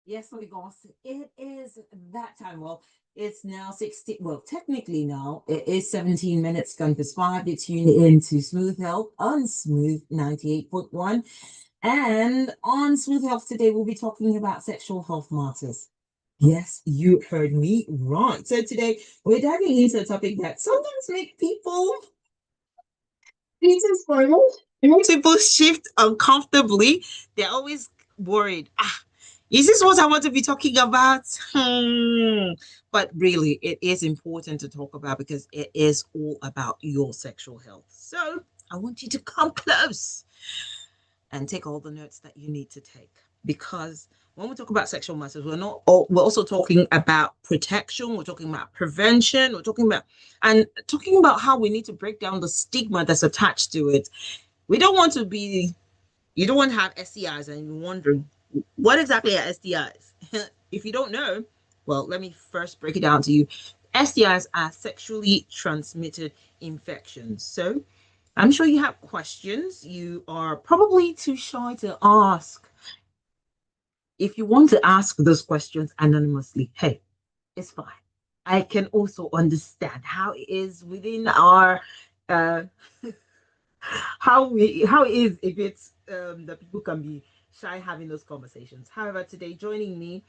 Yes, my gosh, it is that time. Well, it's now 16. Well, technically now it is 17 minutes gone past five. You tune in to Smooth Health on Smooth 98.1. And on Smooth Health today, we'll be talking about sexual health matters. Yes, you heard me right. So today we're diving into a topic that sometimes make people reasons for it. It makes people shift uncomfortably. They're always worried. Is this what I want to be talking about? But really, it is important to talk about because it is all about your sexual health. So I want you to come close and take all the notes that you need to take because when we talk about sexual matters, we're also talking about protection, we're talking about prevention, we're talking about how we need to break down the stigma that's attached to it. We don't want to be You don't want to have STIs and you're wondering what exactly are STIs. If you don't know, well, let me first break it down to you. STIs are sexually transmitted infections. So I'm sure you have questions. You are probably too shy to ask. If you want to ask those questions anonymously, hey, it's fine. I can also understand how it is within our uh how it is if it's that people can be shy having those conversations. However, today joining me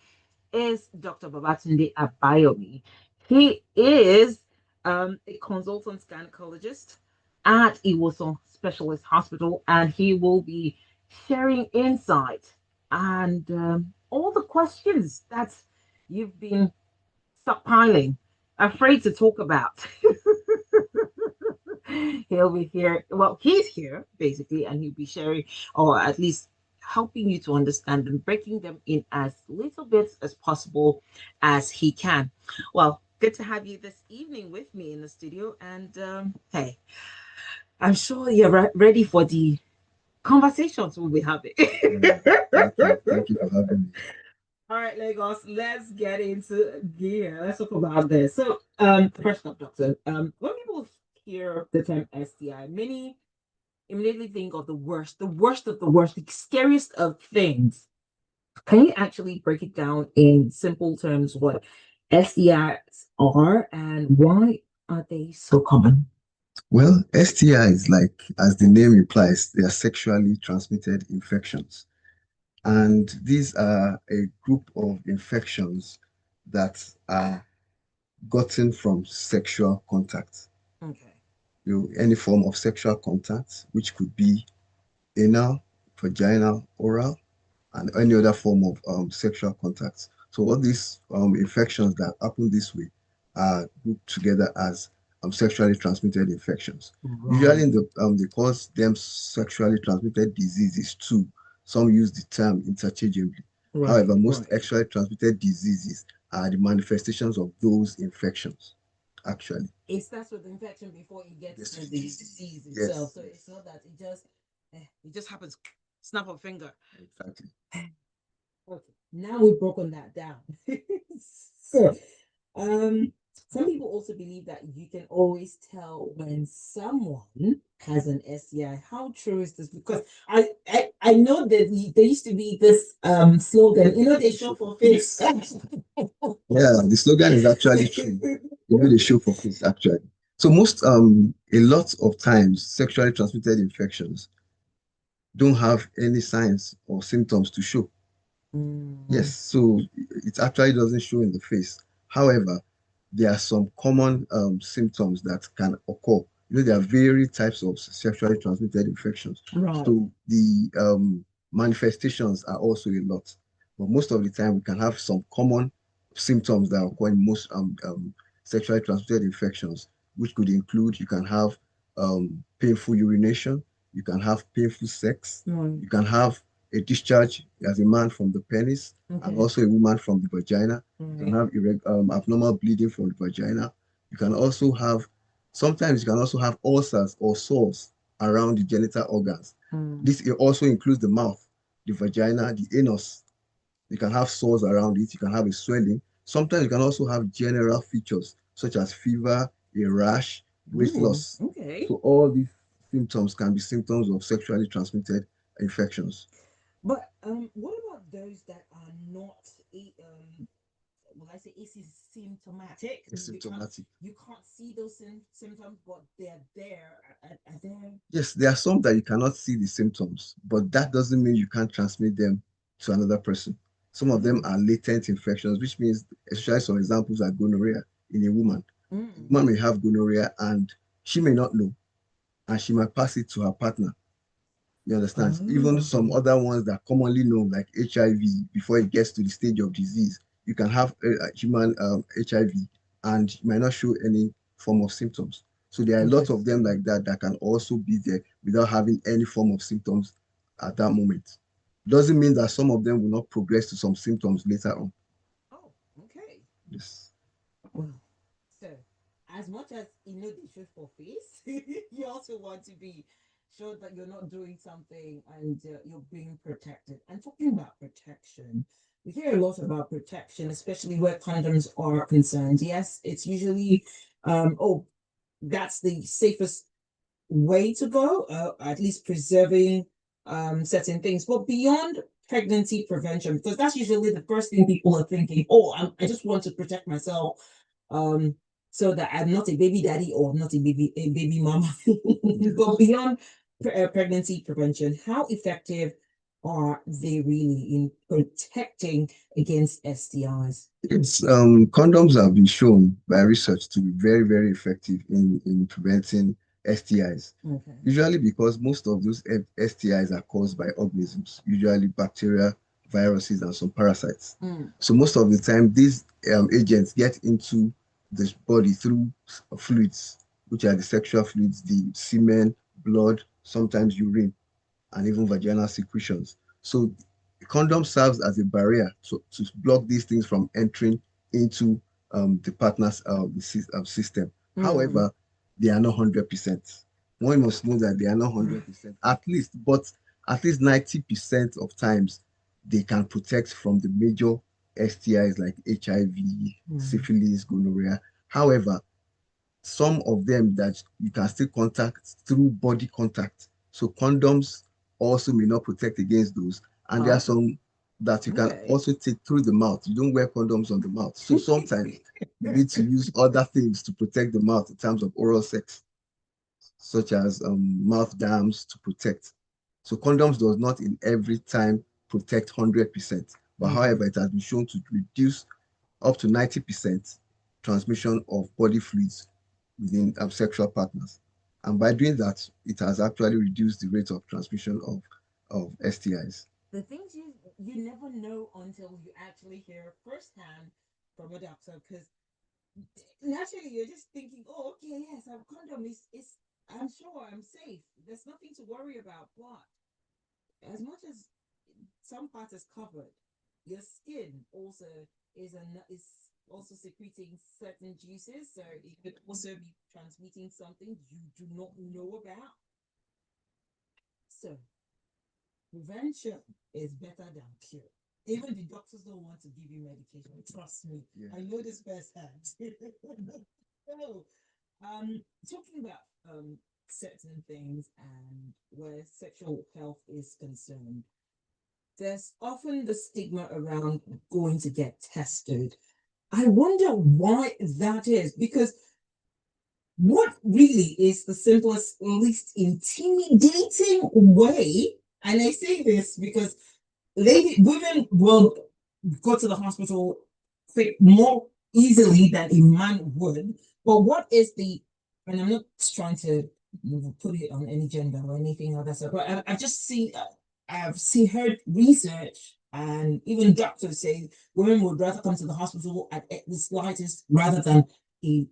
is Dr. Babatunde Abayomi. He is a consultant gynecologist at Iwosan Specialist Hospital, and he will be sharing insight and all the questions that you've been stockpiling, afraid to talk about. He'll be here. Well, he's here basically, and he'll be sharing, or at least helping you to understand and breaking them in as little bits as possible as he can. Well, good to have you this evening with me in the studio. And hey, I'm sure you're ready for the conversations we'll be having. Thank you for having me. All right, Lagos, let's get into gear. Let's talk about this. So, first up, doctor, when people hear the term STI, many immediately think of the worst of the worst, the scariest of things. Can you actually break it down in simple terms what STIs are and why are they so common? Well, STIs, like as the name implies, they are sexually transmitted infections. And these are a group of infections that are gotten from sexual contact. Okay. Any form of sexual contact, which could be anal, vaginal, oral, and any other form of sexual contact. So all these infections that happen this way are grouped together as sexually transmitted infections. Usually, Right. in they call them sexually transmitted diseases too. Some use the term interchangeably. Right. However, most Right. sexually transmitted diseases are the manifestations of those infections. Actually, It starts with infection before it gets yes, to the disease itself. yes, So it's yes, not that it just happens snap of finger. exactly. Okay, now we've broken that down. So, um, some people also believe that you can always tell when someone has an STI. How true is this? Because I know that there used to be this slogan, they show for face. Yeah, the slogan is actually true. They show for face actually. So most a lot of times sexually transmitted infections don't have any signs or symptoms to show. Yes, Mm, so it actually doesn't show in the face. However, there are some common symptoms that can occur. There are various types of sexually transmitted infections. right. So the manifestations are also a lot. But most of the time, we can have some common symptoms that occur in most sexually transmitted infections, which could include you can have painful urination, you can have painful sex, Right. you can have a discharge as a man from the penis and Okay. also a woman from the vagina. You can Right. have abnormal bleeding from the vagina. You can also have, sometimes you can also have ulcers or sores around the genital organs. Mm. This also includes the mouth, the vagina, the anus. You can have sores around it. You can have a swelling. Sometimes you can also have general features such as fever, a rash, weight Ooh, loss. okay. So all these symptoms can be symptoms of sexually transmitted infections. But what about those that are not will I say asymptomatic? Symptomatic. You can't see those symptoms, but they're there. Are there? Yes, there are some that you cannot see the symptoms, but that doesn't mean you can't transmit them to another person. Some of them Mm. are latent infections, which means, especially some examples are gonorrhea in a woman. A Mm. woman may have gonorrhea and she may not know, and she might pass it to her partner. You understand? Even Oh. some other ones that commonly known, like HIV, before it gets to the stage of disease, you can have human HIV and you might not show any form of symptoms. So there are a lot of them Interesting. like that that can also be there without having any form of symptoms at that moment. Doesn't mean that some of them will not progress to some symptoms later on. Oh, okay. Yes. Well, so as much as you know the truth for face, you also want to be sure that you're not doing something and you're being protected. And talking about protection, we hear a lot about protection, especially where condoms are concerned. Yes, it's usually, oh, that's the safest way to go, at least preserving certain things. But beyond pregnancy prevention, because that's usually the first thing people are thinking, oh, I just want to protect myself um, so that I'm not a baby daddy or I'm not a baby mama. But beyond pregnancy prevention, how effective are they really in protecting against STIs? It's condoms have been shown by research to be very, very effective in preventing STIs. Okay. Usually because most of those STIs are caused by organisms, usually bacteria, viruses, and some parasites. Mm. So most of the time, these agents get into the body through fluids, which are the sexual fluids, the semen, blood, sometimes urine and even vaginal secretions. So the condom serves as a barrier to block these things from entering into the partner's system. Mm. However, they are not 100%. One must know that they are not 100%, at least, but at least 90% of times they can protect from the major STIs like HIV, Mm. syphilis, gonorrhea. However, some of them that you can still contact through body contact. So condoms also may not protect against those. And there are Oh, some that you can okay. also take through the mouth. You don't wear condoms on the mouth. So sometimes you need to use other things to protect the mouth in terms of oral sex, such as mouth dams to protect. So condoms does not in every time protect 100%. But Okay. however, it has been shown to reduce up to 90% transmission of body fluids within sexual partners. And by doing that, it has actually reduced the rate of transmission of STIs. The things you never know until you actually hear firsthand from a doctor, because naturally you're just thinking, oh, okay, yes, our condom is I'm sure I'm safe. There's nothing to worry about. But as much as some part is covered, your skin also is also secreting certain juices, so it could also be transmitting something you do not know about. So prevention is better than cure. Even the doctors don't want to give you medication. Trust me, Yeah. I know this firsthand. So, talking about certain things and where sexual health is concerned, there's often the stigma around going to get tested. I wonder why that is, because what really is the simplest, least intimidating way? And I say this because women will go to the hospital more easily than a man would. But what is and I'm not trying to put it on any gender or anything like that, so, but I've just heard research and even doctors say women would rather come to the hospital at the slightest rather than a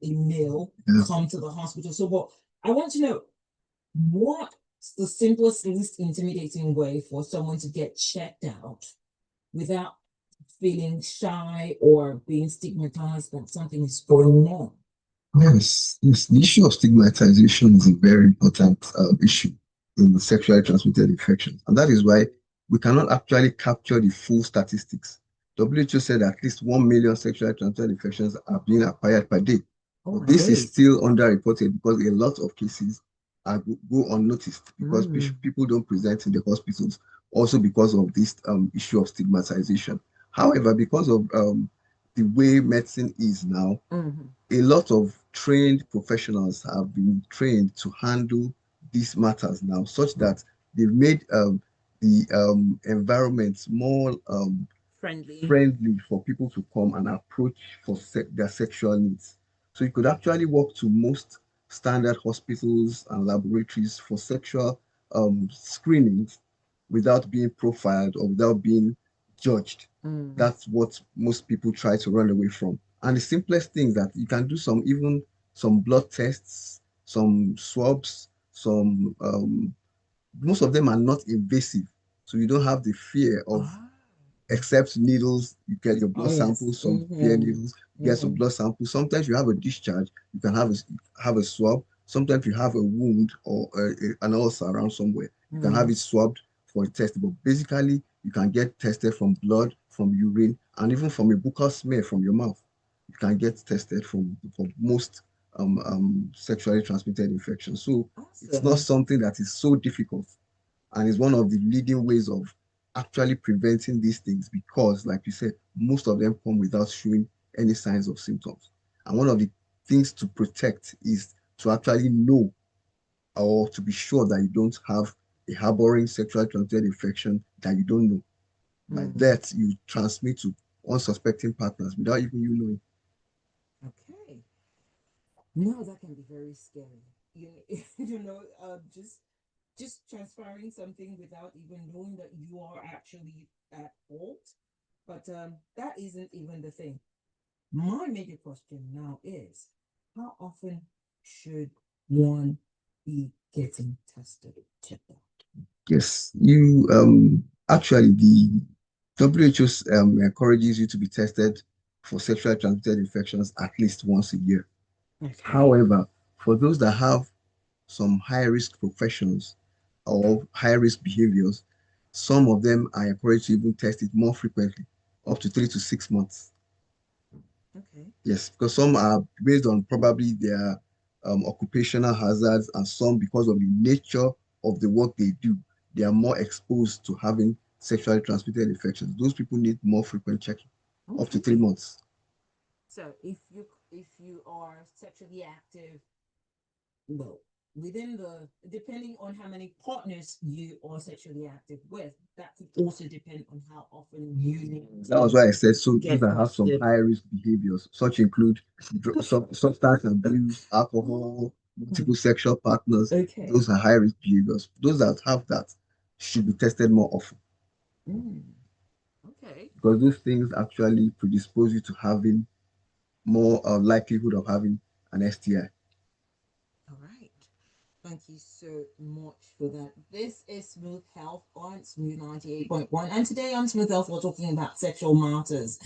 male Yeah. come to the hospital. So, what I want to know, what's the simplest, least intimidating way for someone to get checked out without feeling shy or being stigmatized that something is going on? Yes, yes. The issue of stigmatization is a very important issue in sexually transmitted infections. And that is why we cannot actually capture the full statistics. WHO said at least 1 million sexually transmitted infections are being acquired per day. Oh, But my this is days. still underreported because a lot of cases go unnoticed because Mm. people don't present in the hospitals also because of this issue of stigmatization. However, because of the way medicine is now, a lot of trained professionals have been trained to handle these matters now, such that they've made the environment more friendly for people to come and approach for their sexual needs. So you could actually walk to most standard hospitals and laboratories for sexual screenings without being profiled or without being judged. That's what most people try to run away from. And the simplest thing that you can do some blood tests, some swabs, some most of them are not invasive. So you don't have the fear of except needles, you get your blood samples, some fear needles, you get some blood samples. Sometimes you have a discharge, you can have a swab. Sometimes you have a wound or an ulcer around somewhere, you can have it swabbed for a test. But basically, you can get tested from blood, from urine, and even from a buccal smear from your mouth. You can get tested from most sexually transmitted infections. So it's not something that is so difficult, and is one of the leading ways of actually preventing these things, because like you said, most of them come without showing any signs of symptoms. And one of the things to protect is to actually know, or to be sure that you don't have a harboring sexually transmitted infection that you don't know. By that, you transmit to unsuspecting partners without even you knowing. Okay. No, that can be very scary. You, you know, just transferring something without even knowing that you are actually at fault. But that isn't even the thing. My major question now is, how often should one be getting tested? Checked out? Yes, you actually the WHO encourages you to be tested for sexually transmitted infections at least once a year. Okay. However, for those that have some high risk professions or high risk behaviors, some of them are encouraged to even test it more frequently, up to 3 to 6 months. Okay. Yes, because some are based on probably their occupational hazards, and some because of the nature of the work they do, they are more exposed to having sexually transmitted infections. Those people need more frequent checking, up to 3 months. So if you are sexually active, well, within the depending on how many partners you are sexually active with, that could also depend on how often you need That was why I said so. Those get that have some tested. high risk behaviors, such include substance abuse, alcohol, multiple sexual partners. Okay. Those are high risk behaviors. Those that have that should be tested more often, Okay. because those things actually predispose you to having more likelihood of having an STI. All right. Thank you so much for that. This is Smooth Health on Smooth 98.1. And today on Smooth Health, we're talking about sexual matters.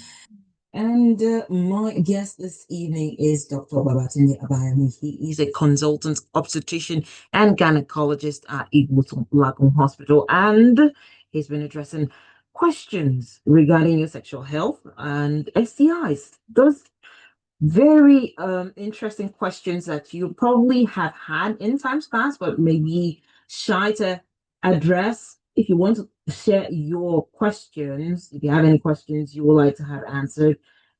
And my guest this evening is Dr. Babatunde Abayomi. He is a consultant obstetrician and gynecologist at Iwosan Lagoon Hospital, and he's been addressing questions regarding your sexual health and STIs. Those very interesting questions that you probably have had in times past, but maybe shy to address. If you want to share your questions, if you have any questions you would like to have answered,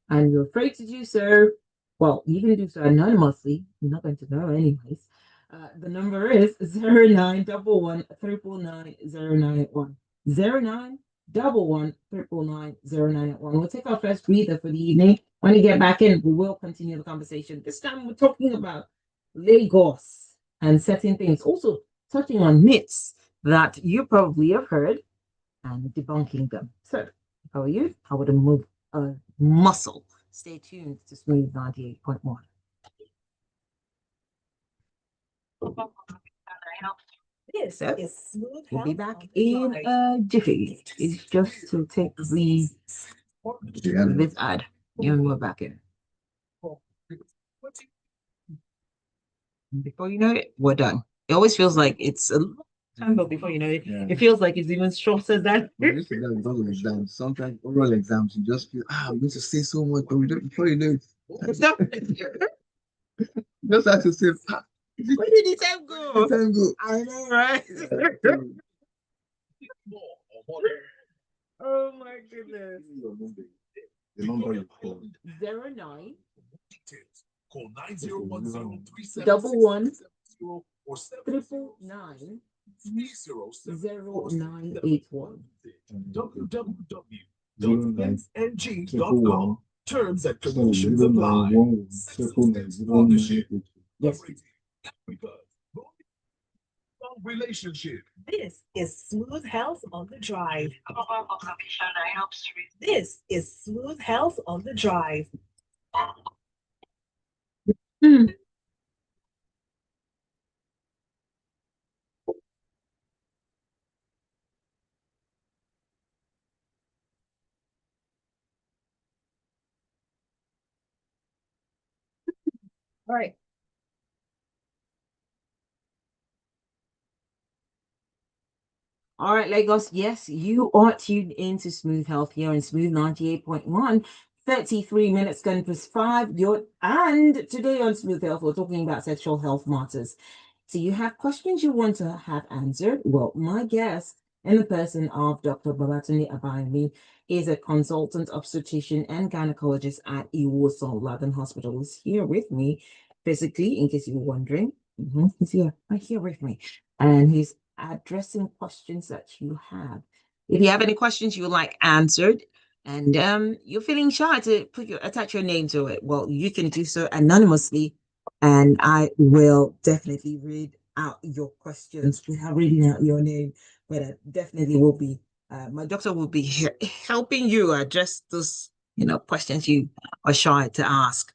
and you're afraid to do so, well, you can do so anonymously. You're not going to know anyways. The number is 0911 0911 We'll take our first breather for the evening. When we get back in, we will continue the conversation. This time we're talking about Lagos and certain things, also touching on myths that you probably have heard and debunking them. So, how are you? How would a move muscle? Stay tuned to Smooth 98.1. Yes, so we'll be back in a jiffy. It's just to take this ad and we're back in. Before you know it, we're done. It always feels like it's a long time, but before you know it, it feels like it's even shorter than. But this is because of exams. Sometimes oral exams, you just feel, I'm going to say so much, but we don't, before you know it, you just have to say, Where did the time go? time go. I know, right? Yeah. Oh my goodness. The number you call. 09 Call 901 double one triple nine 0981. www.msng.com. Terms and So conditions zero nine apply. one triple nine zero nine eight. Yes. Because long relationship. This is Smooth Health on the Drive. This is Smooth Health on the Drive. Hmm. All right. All right, Lagos. Yes, you are tuned into Smooth Health here in Smooth 98.1. 33 minutes going plus 5. And today on Smooth Health, we're talking about sexual health matters. So you have questions you want to have answered? Well, my guest in the person of Dr. Babatunde Abayomi is a consultant obstetrician and gynecologist at Iwosan Lagoon Hospitals here with me physically, in case you were wondering. He's here, right here with me. And he's addressing questions that you have. If you have any questions you would like answered, and you're feeling shy to attach your name to it, well, you can do so anonymously, and I will definitely read out your questions without reading out your name. But I definitely will be. My doctor will be here helping you address those, questions you are shy to ask.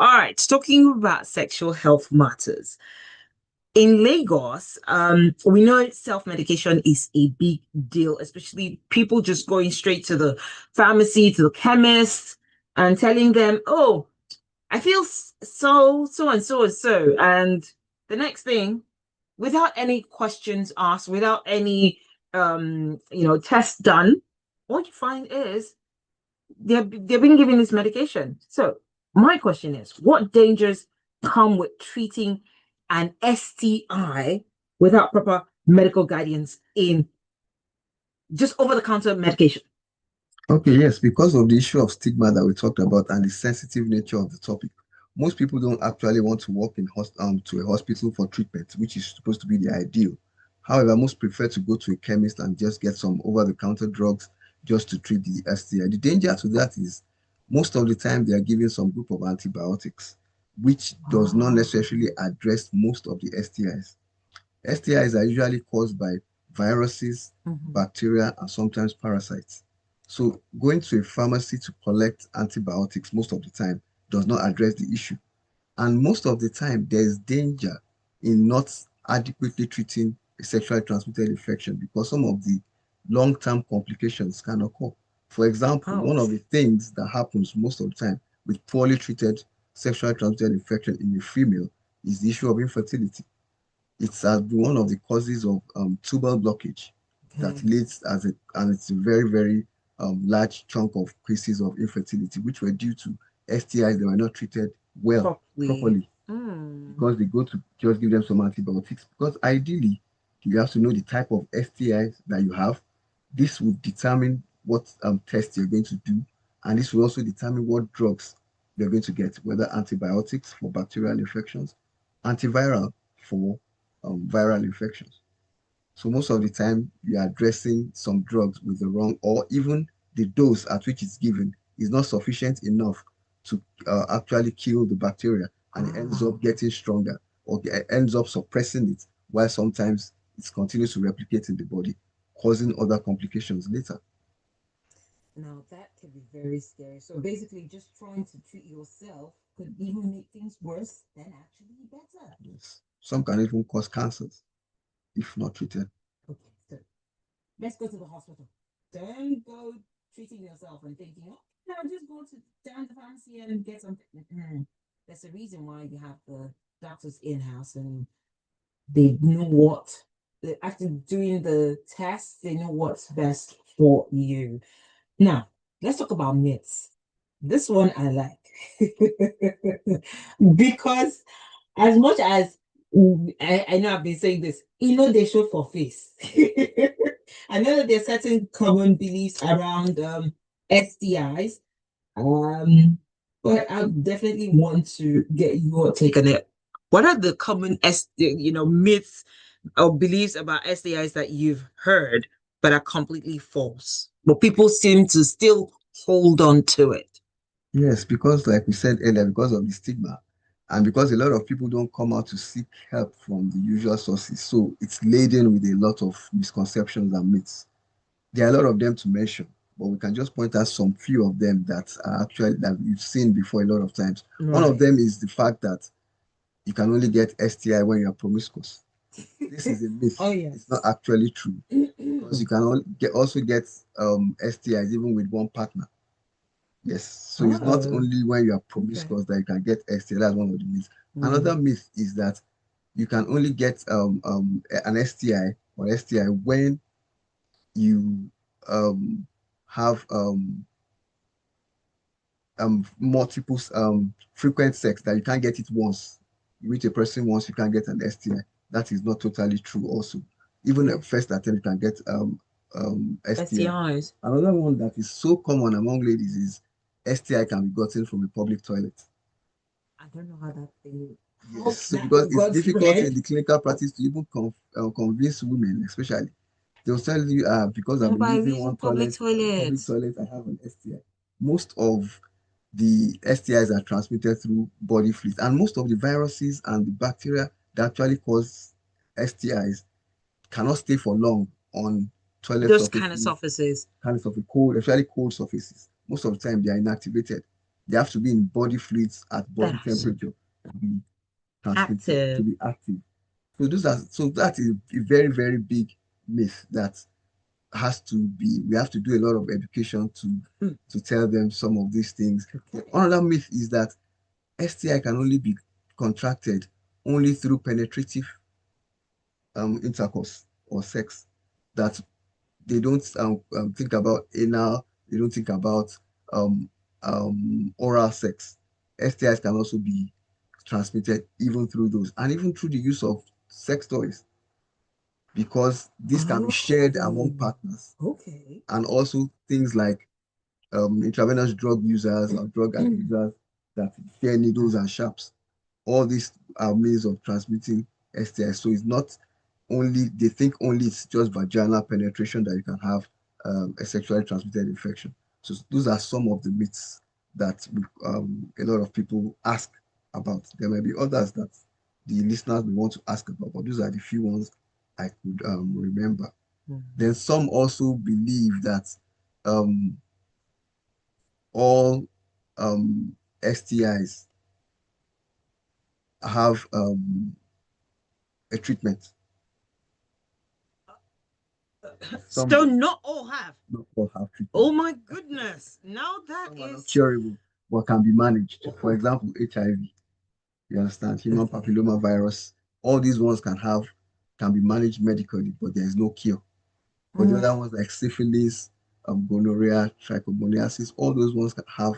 All right, talking about sexual health matters in Lagos, we know self-medication is a big deal, especially people just going straight to the pharmacy, to the chemist, and telling them, "Oh, I feel so and so and so," and the next thing, without any questions asked, without any tests done, what you find is they're being given this medication. So my question is, what dangers come with treating an STI without proper medical guidance in just over-the-counter medication? Okay, yes, because of the issue of stigma that we talked about and the sensitive nature of the topic, most people don't actually want to walk to a hospital for treatment, which is supposed to be the ideal. However, most prefer to go to a chemist and just get some over-the-counter drugs just to treat the STI. The danger to that is most of the time they are giving some group of antibiotics, which does not necessarily address most of the STIs. STIs are usually caused by viruses, bacteria, and sometimes parasites. So going to a pharmacy to collect antibiotics most of the time does not address the issue. And most of the time, there's danger in not adequately treating a sexually transmitted infection because some of the long-term complications can occur. For example, one of the things that happens most of the time with poorly treated sexually transmitted infection in a female is the issue of infertility. It has been one of the causes of tubal blockage that leads and it's a very, very large chunk of cases of infertility, which were due to STIs that were not treated well, properly, because they go to just give them some antibiotics. Because ideally, you have to know the type of STIs that you have. This would determine what test you're going to do, and this will also determine what drugs you're going to get, whether antibiotics for bacterial infections, antiviral for viral infections. So most of the time, you are addressing some drugs with the wrong, or even the dose at which it's given is not sufficient enough to actually kill the bacteria, and it ends up getting stronger or ends up suppressing it, while sometimes it continues to replicate in the body, causing other complications later. Now that could be very scary. So basically, just trying to treat yourself could even make things worse than actually better. Yes. Some can even cause cancers if not treated. Okay, so let's go to the hospital. Don't go treating yourself and thinking, "Oh, no, just go to down the pharmacy and get something." There's a reason why you have the doctors in house, and they know what. After doing the tests, they know what's best for you. Now, let's talk about myths. This one I like because as much as I know I've been saying this, they show for face. I know that there's certain common beliefs around STIs. But I definitely want to get your take on it. What are the common myths or beliefs about STIs that you've heard but are completely false? But people seem to still hold on to it. Yes, because like we said earlier, because of the stigma, and because a lot of people don't come out to seek help from the usual sources, so it's laden with a lot of misconceptions and myths. There are a lot of them to mention, but we can just point out some few of them that are actually that we've seen before a lot of times. One of Right. them is the fact that you can only get STI when you're promiscuous. This is a myth. Oh It's not yes. actually true because you can also get STIs even with one partner. Yes, so it's not Oh, only when you are okay. promiscuous that you can get STI. That's one of the myths. Another Mm. myth is that you can only get an STI or STI when you um have multiple frequent sex, that you can't get it once. You meet a person once, you can't get an STI. That is not totally true also. Even a first attempt, you can get STI. STIs. Another one that is so common among ladies is STI can be gotten from a public toilet. I don't know how that thing. How Yes, so that because it's got difficult in spread. the clinical practice to even convince women, especially. They'll tell you, because I've Oh, been by using using one public public toilets. toilet, I have an STI. Most of the STIs are transmitted through body fluids, and most of the viruses and the bacteria that actually cause STIs cannot stay for long on toilet Those kind of surfaces, surfaces. kind of cold, especially cold surfaces. Most of the time, they are inactivated. They have to be in body fluids at That body are so temperature to be transmitted, to active. be active. So that is a very, very big myth that has to be, we have to do a lot of education Hmm. to tell them some of these things. Okay. Another myth is that STI can only be contracted only through penetrative intercourse or sex. That they don't think about anal, they don't think about um, oral sex. STIs can also be transmitted even through those, and even through the use of sex toys, because this can be shared among Oh, partners, okay. and also things like intravenous drug users or drug abusers that share needles and sharps. All these are means of transmitting STIs. So it's not only, they think only it's just vaginal penetration that you can have a sexually transmitted infection. So those are some of the myths that a lot of people ask about. There may be others that the listeners may want to ask about, but those are the few ones I could remember. Mm. Then some also believe that um, all STIs have a treatment. So Some not all have. not all have Oh treatment. my goodness. Now that Some are not is curable, but can be managed. For example, HIV. You understand? Human okay. papilloma virus. All these ones can be managed medically, but there is no cure. But the Mm, other ones like syphilis, gonorrhea, trichomoniasis, all those ones can have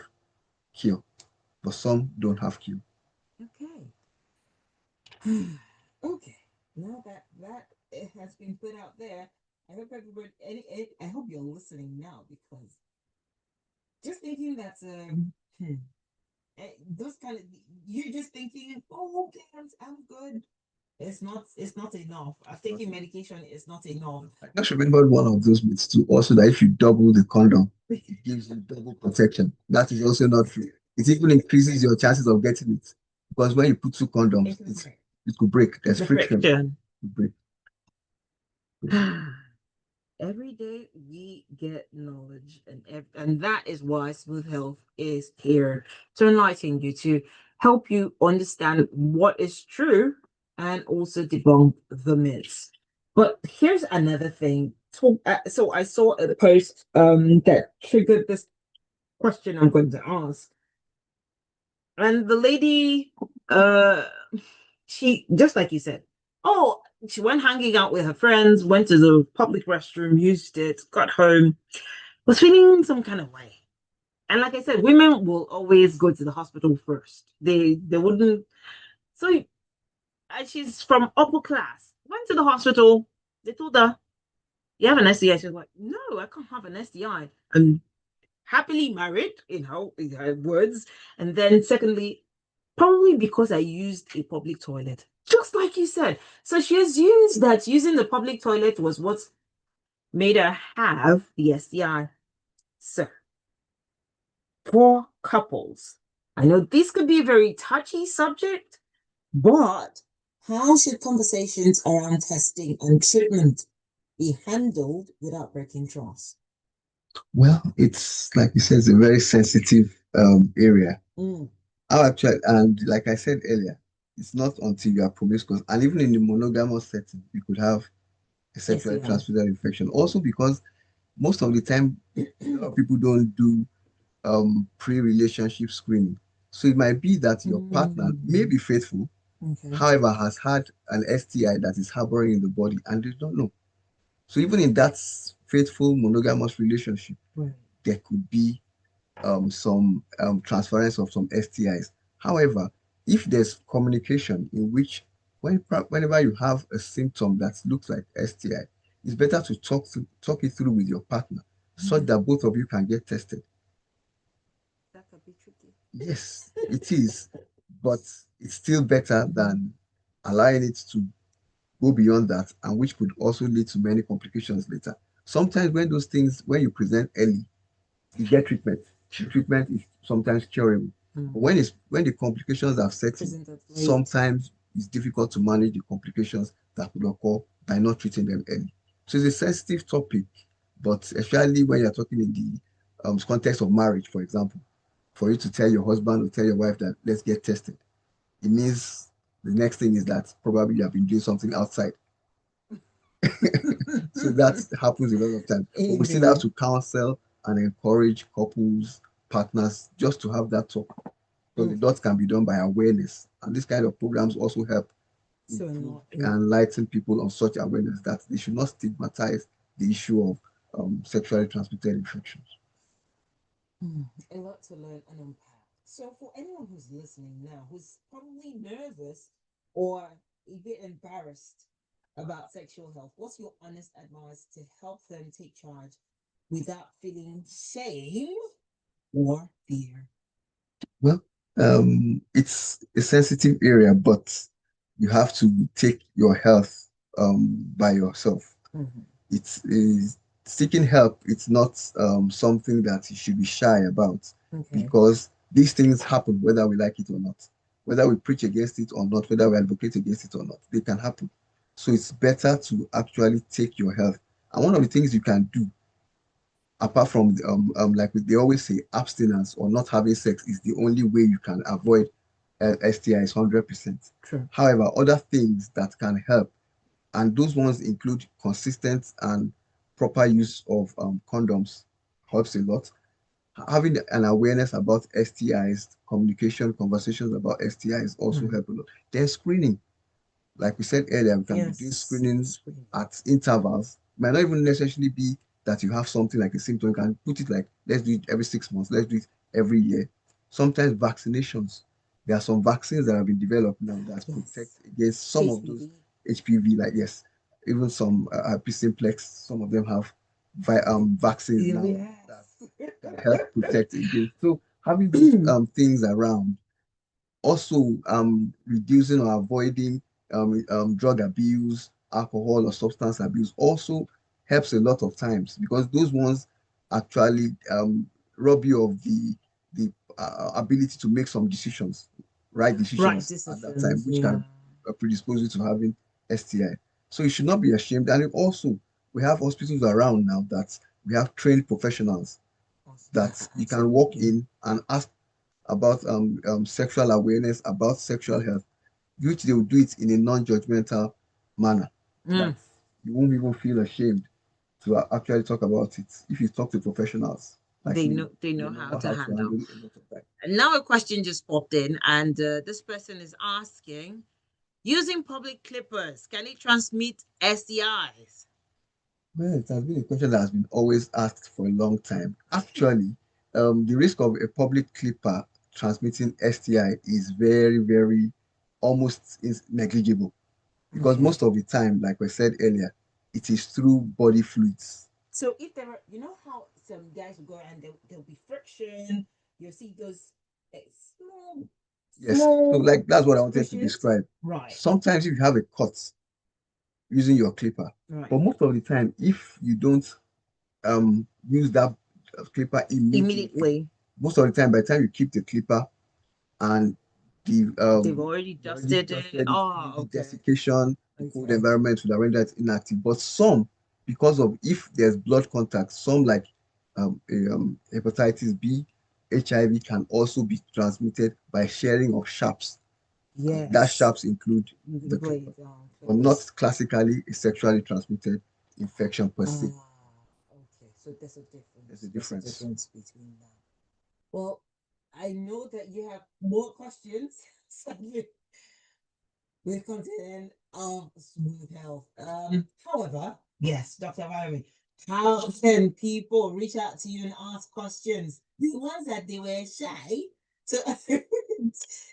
cure, but some don't have cure. okay. Okay. Now that it has been put out there, I hope everybody. I hope you're listening now because just thinking that those kind of you're just thinking, oh, okay, I'm good. It's not enough. Taking medication is not enough. I just remembered one of those myths too. Also, that if you double the condom, it gives you double protection. That is also not true. It even increases your chances of getting it, because when you put two condoms, it could break. There's The friction. friction. It break. Every day we get knowledge, and that is why Smooth Health is here to enlighten you, to help you understand what is true and also debunk the myths. But here's another thing. So I saw a post that triggered this question I'm going to ask, and the lady uh she just like you said, oh, she went hanging out with her friends, went to the public restroom, used it, got home, was feeling some kind of way. And like I said, women will always go to the hospital first. They wouldn't. So and she's from upper class. Went to the hospital. They told her You have an STI. She's like, no, I can't have an STI. I'm happily married, in her words. And then secondly, probably because I used a public toilet, just like you said. So she assumes that using the public toilet was what made her have the STI. So, for couples, I know this could be a very touchy subject, but how should conversations around testing and treatment be handled without breaking trust? Well, it's like you said, it's a very sensitive area. Mm. How actually, and like I said earlier, it's not until you are promiscuous, and even in the monogamous setting, you could have a sexually STI. transmitted infection. Also, because most of the time, a lot of people don't do pre-relationship screening. So it might be that your partner may be faithful, Okay. however, has had an STI that is harboring in the body and they don't know. So even in that faithful monogamous relationship, Right. there could be some transference of some STIs. However, if there's communication in which whenever you have a symptom that looks like STI, it's better to talk it through with your partner so that both of you can get tested. That could be tricky. Yes, it is, but it's still better than allowing it to go beyond that, and which could also lead to many complications later. Sometimes when you present early, you get treatment. The treatment is sometimes curable. But when the complications have set in, sometimes it's difficult to manage the complications that could occur by not treating them early. So it's a sensitive topic, but especially when you're talking in the context of marriage, for example, for you to tell your husband or tell your wife that let's get tested, it means the next thing is that probably you have been doing something outside. So that happens a lot of times. But we still have to counsel and encourage couples, partners, just to have that talk. Because the dots can be done by awareness. And this kind of programs also help So improve not and enlighten people on such awareness that they should not stigmatize the issue of sexually transmitted infections. a lot to learn and unpack. So for anyone who's listening now, who's probably nervous or a bit embarrassed about sexual health, what's your honest advice to help them take charge without feeling shame or fear? Well, it's a sensitive area, but you have to take your health by yourself. It's is seeking help. It's not something that you should be shy about Okay. because these things happen whether we like it or not, whether we preach against it or not, whether we advocate against it or not. They can happen. So it's better to actually take your health. And one of the things you can do apart from like they always say abstinence or not having sex is the only way you can avoid STIs 100%. True. However, other things that can help, and those ones include consistent and proper use of condoms helps a lot. Having an awareness about STIs, communication, conversations about STIs also help a lot. Then screening, like we said earlier, we can be doing screening at intervals. Might not even necessarily be that you have something like a symptom. You can put it like, let's do it every 6 months, let's do it every year. Sometimes vaccinations. There are some vaccines that have been developed now that protect against some of those HPV, like yes, even some simplex, some of them have vaccines now that help protect against. So having these things around also reducing or avoiding drug abuse, alcohol or substance abuse also helps a lot of times because those ones actually rob you of the ability to make some decisions, right decisions at that time, which can predispose you to having STI. So you should not be ashamed. And also, we have hospitals around now that we have trained professionals that you can walk in and ask about sexual awareness, about sexual health, which they will do it in a non-judgmental manner. That you won't even feel ashamed to actually talk about it. If you talk to professionals, like They know how to handle. a lot of that. And now a question just popped in, and this person is asking, using public clippers, can it transmit STIs? Well, it has been a question that has been always asked for a long time. Actually, the risk of a public clipper transmitting STI is very, very almost negligible because most of the time, like I said earlier, it is through body fluids. So if there are, you know how some guys will go and there'll be friction, you'll see those small, Yes, so like that's what I wanted to Excretions? describe. right, Sometimes if you have a cut using your clipper, right, but most of the time, if you don't use that clipper immediately, most of the time, by the time you keep the clipper and the they've already you already dusted it. dusted it, Oh, the okay. desiccation, the cold Okay. environment would render it inactive. But some, because of if there's blood contact, some like hepatitis B, HIV can also be transmitted by sharing of sharps. And that Yes. sharps include the Blade, clipper, but not clippers. classically a sexually transmitted infection per se. Okay. So there's a difference. There's a There's a difference. difference between that. Well, I know that you have more questions. Sadly, we've come to the end of Smooth Health. However, yes, Dr. Abayomi, how can people reach out to you and ask questions? The ones that they were shy to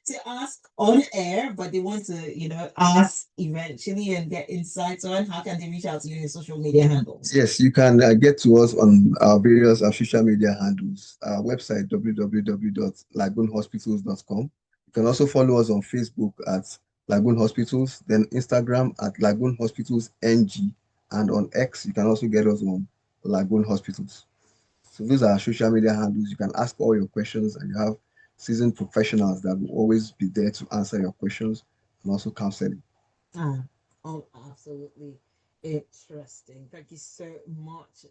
to ask on air, but they want to, ask eventually and get insights on. How can they reach out to you in your social media handles? Yes, you can get to us on our various social media handles. Our website www.lagoonhospitals.com. You can also follow us on Facebook at Lagoon Hospitals, then Instagram at Lagoon Hospitals NG, and on X you can also get us on Lagoon Hospitals. So those are our social media handles. You can ask all your questions, and you have seasoned professionals that will always be there to answer your questions and also counseling. Oh, absolutely interesting. Thank you so much.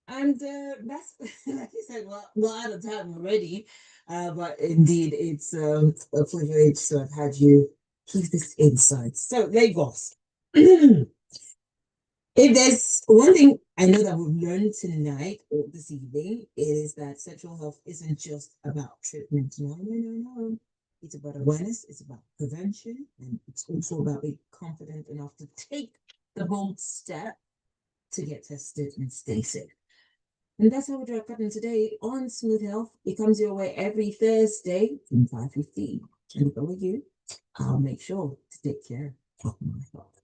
And that's like you said, well, we're out of time already. But indeed, it's a privilege to have had you give this insight. So, Lagos, if there's one thing I know that we've learned tonight or this evening, it is that sexual health isn't just about treatment. No, no, no, no. It's about awareness, it's about prevention, and it's also about being confident enough to take the bold step to get tested and stay safe. And that's how we drive cotton today on Smooth Health. It comes your way every Thursday from 5:15. And if I were you, I'll make sure to take care of my health.